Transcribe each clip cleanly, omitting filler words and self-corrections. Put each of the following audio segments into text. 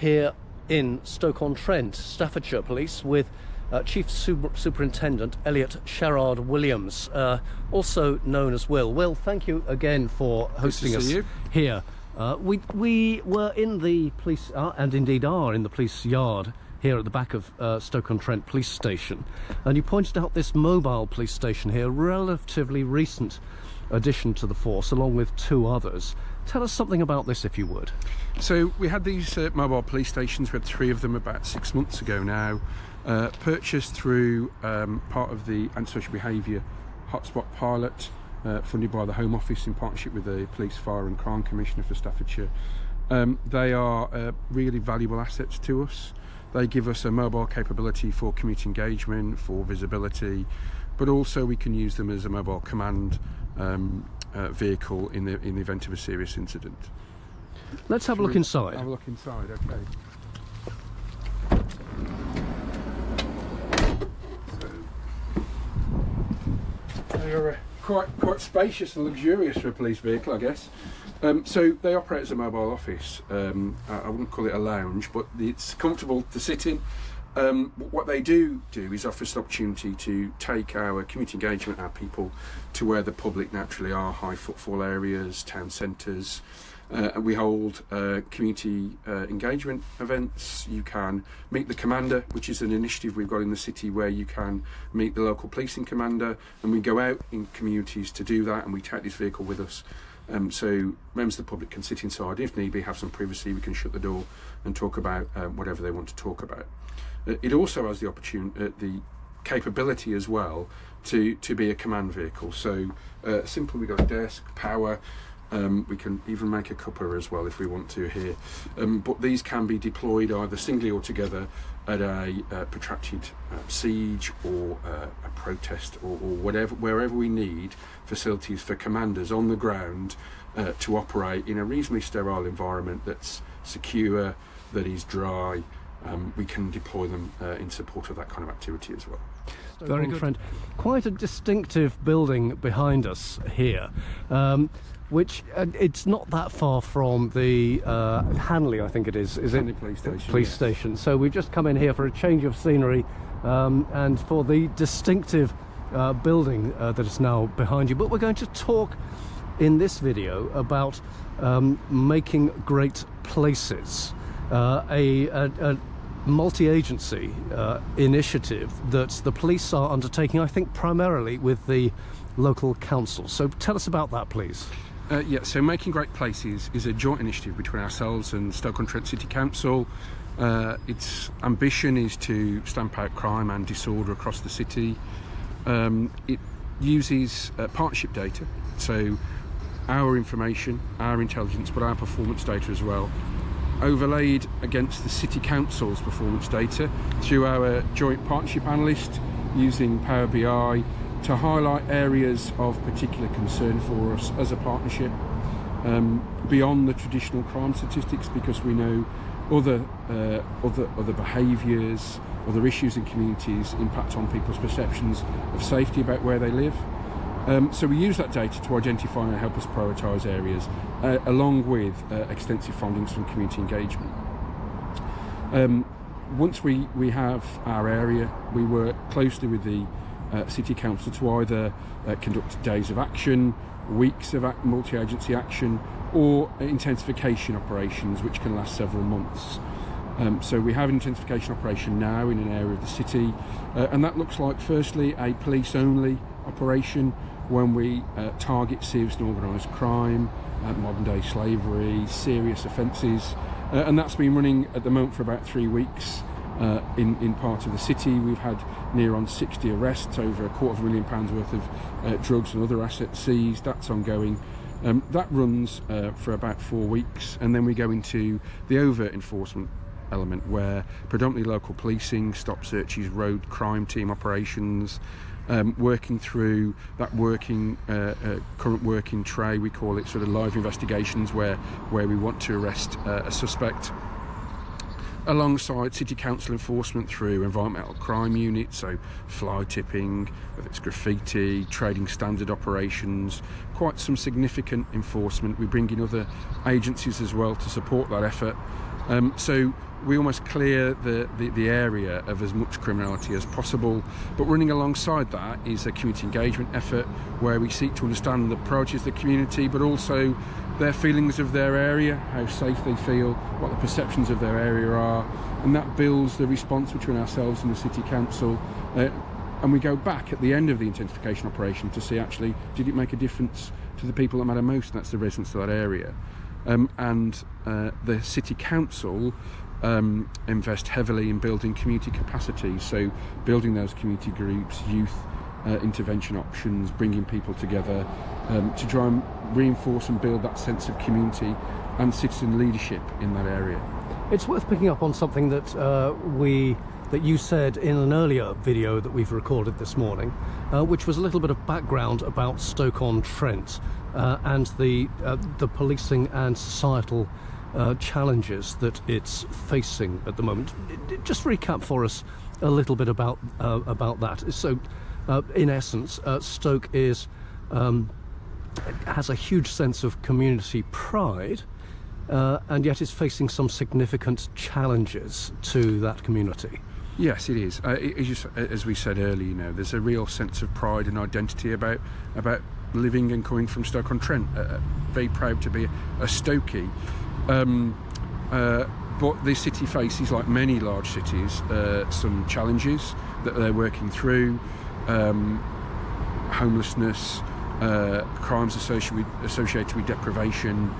here in Stoke-on-Trent, Staffordshire Police, with Chief Superintendent Elliot Sharrard-Williams, also known as Will. Will, thank you again for hosting us here. We were in the police, and indeed are in the police yard here at the back of Stoke-on-Trent Police Station, and you pointed out this mobile police station here, relatively recent addition to the force, along with two others. Tell us something about this, if you would. So we had these mobile police stations. We had 3 of them about 6 months ago now, purchased through part of the antisocial behaviour hotspot pilot, funded by the Home Office in partnership with the Police, Fire and Crime Commissioner for Staffordshire. They are really valuable assets to us. They give us a mobile capability for community engagement, for visibility, but also we can use them as a mobile command vehicle in the event of a serious incident. Let's have a look inside. Have a look inside, okay. So they are quite spacious and luxurious for a police vehicle, I guess. So they operate as a mobile office. I wouldn't call it a lounge, but it's comfortable to sit in. What they do is offer us the opportunity to take our community engagement, our people, to where the public naturally are, high footfall areas, town centres. And we hold community engagement events. You can meet the commander, which is an initiative we've got in the city where you can meet the local policing commander, and we go out in communities to do that, and we take this vehicle with us. So members of the public can sit inside. If need be, have some privacy, we can shut the door and talk about whatever they want to talk about. It also has the the capability as well to be a command vehicle. So simple, we've got a desk, power. We can even make a cuppa as well if we want to here. But these can be deployed either singly or together at a protracted siege or a protest or wherever we need facilities for commanders on the ground to operate in a reasonably sterile environment that's secure, that is dry. We can deploy them in support of that kind of activity as well. Very good. Quite a distinctive building behind us here, which it's not that far from the Hanley, I think it is Hanley it? Police Station. Police station. So we've just come in here for a change of scenery and for the distinctive building that is now behind you. But we're going to talk in this video about making great places, a multi-agency initiative that the police are undertaking, I think primarily with the local council. So tell us about that, please. Yeah, so Making Great Places is a joint initiative between ourselves and Stoke-on-Trent City Council. Its ambition is to stamp out crime and disorder across the city. It uses partnership data, so our information, our intelligence, but our performance data as well, overlaid against the City Council's performance data through our joint partnership analyst using Power BI to highlight areas of particular concern for us as a partnership, beyond the traditional crime statistics, because we know other behaviours, other issues in communities impact on people's perceptions of safety about where they live. So we use that data to identify and help us prioritise areas, along with extensive findings from community engagement. Once we have our area, we work closely with the City Council to either conduct days of action, weeks of multi-agency action, or intensification operations which can last several months. So we have an intensification operation now in an area of the city, and that looks like firstly a police-only operation when we target serious and organised crime, modern day slavery, serious offences, and that's been running at the moment for about 3 weeks. In part of the city, we've had near on 60 arrests, over £250,000 worth of drugs and other assets seized. That's ongoing. That runs for about 4 weeks, and then we go into the overt enforcement element, where predominantly local policing, stop searches, road crime team operations, working through that current working tray, we call it, sort of live investigations where we want to arrest a suspect, alongside City Council enforcement through environmental crime units, so fly tipping, whether it's graffiti, trading standard operations, quite some significant enforcement. We bring in other agencies as well to support that effort. So we almost clear the area of as much criminality as possible, but running alongside that is a community engagement effort where we seek to understand the priorities of the community, but also their feelings of their area, how safe they feel, what the perceptions of their area are, and that builds the response between ourselves and the City Council. And we go back at the end of the intensification operation to see, actually, did it make a difference to the people that matter most, and that's the residents of that area. The City Council invest heavily in building community capacity, so building those community groups, youth intervention options, bringing people together to try and reinforce and build that sense of community and citizen leadership in that area. It's worth picking up on something that that you said in an earlier video that we've recorded this morning, which was a little bit of background about Stoke-on-Trent and the policing and societal challenges that it's facing at the moment. Just recap for us a little bit about that. So, in essence, Stoke has a huge sense of community pride, and yet is facing some significant challenges to that community. Yes, it is. As we said earlier, there's a real sense of pride and identity about living and coming from Stoke-on-Trent. Very proud to be a Stokey. But the city faces, like many large cities, some challenges that they're working through. Homelessness, crimes associated with deprivation.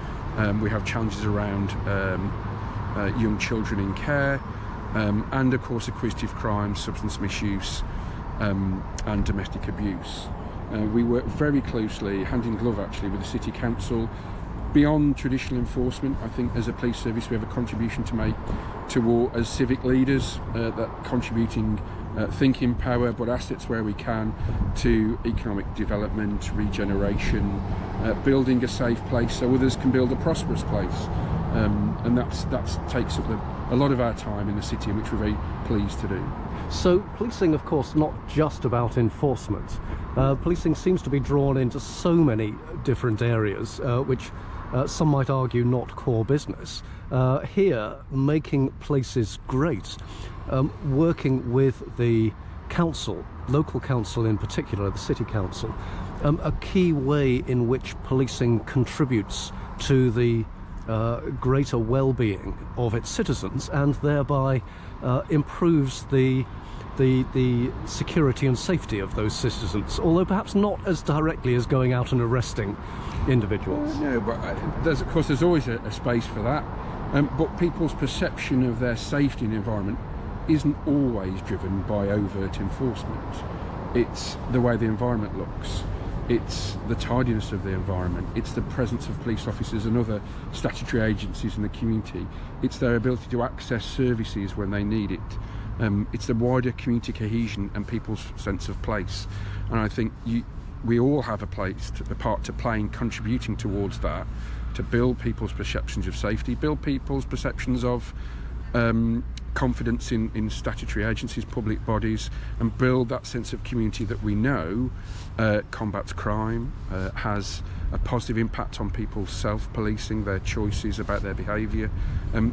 We have challenges around young children in care. And of course acquisitive crimes, substance misuse and domestic abuse. We work very closely, hand in glove actually, with the City Council. Beyond traditional enforcement, I think as a police service we have a contribution to make as civic leaders, that contributing thinking power but assets where we can to economic development, regeneration, building a safe place so others can build a prosperous place. And that takes up a lot of our time in the city, which we're very pleased to do. So policing, of course, not just about enforcement. Policing seems to be drawn into so many different areas, which some might argue not core business. Here, making places great, working with the council, local council in particular, the City Council, a key way in which policing contributes to the greater well-being of its citizens and thereby improves the security and safety of those citizens, although perhaps not as directly as going out and arresting individuals. No, but there's always a space for that. But people's perception of their safety in the environment isn't always driven by overt enforcement. It's the way the environment looks. It's the tidiness of the environment. It's the presence of police officers and other statutory agencies in the community. It's their ability to access services when they need it. It's the wider community cohesion and people's sense of place. And I think we all have a part to play in contributing towards that, to build people's perceptions of safety, build people's perceptions of confidence in statutory agencies, public bodies, and build that sense of community that we know combats crime, has a positive impact on people's self-policing, their choices about their behaviour.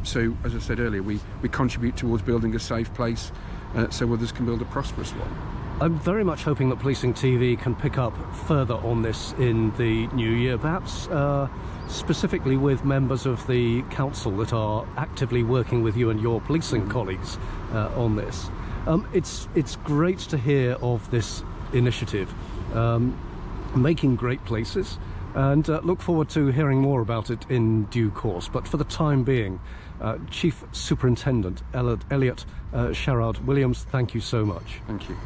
So, as I said earlier, we contribute towards building a safe place so others can build a prosperous one. I'm very much hoping that Policing TV can pick up further on this in the new year, perhaps specifically with members of the council that are actively working with you and your policing colleagues on this. It's great to hear of this initiative, making great places, and look forward to hearing more about it in due course. But for the time being, Chief Superintendent Elliot Sharrard-Williams, thank you so much. Thank you.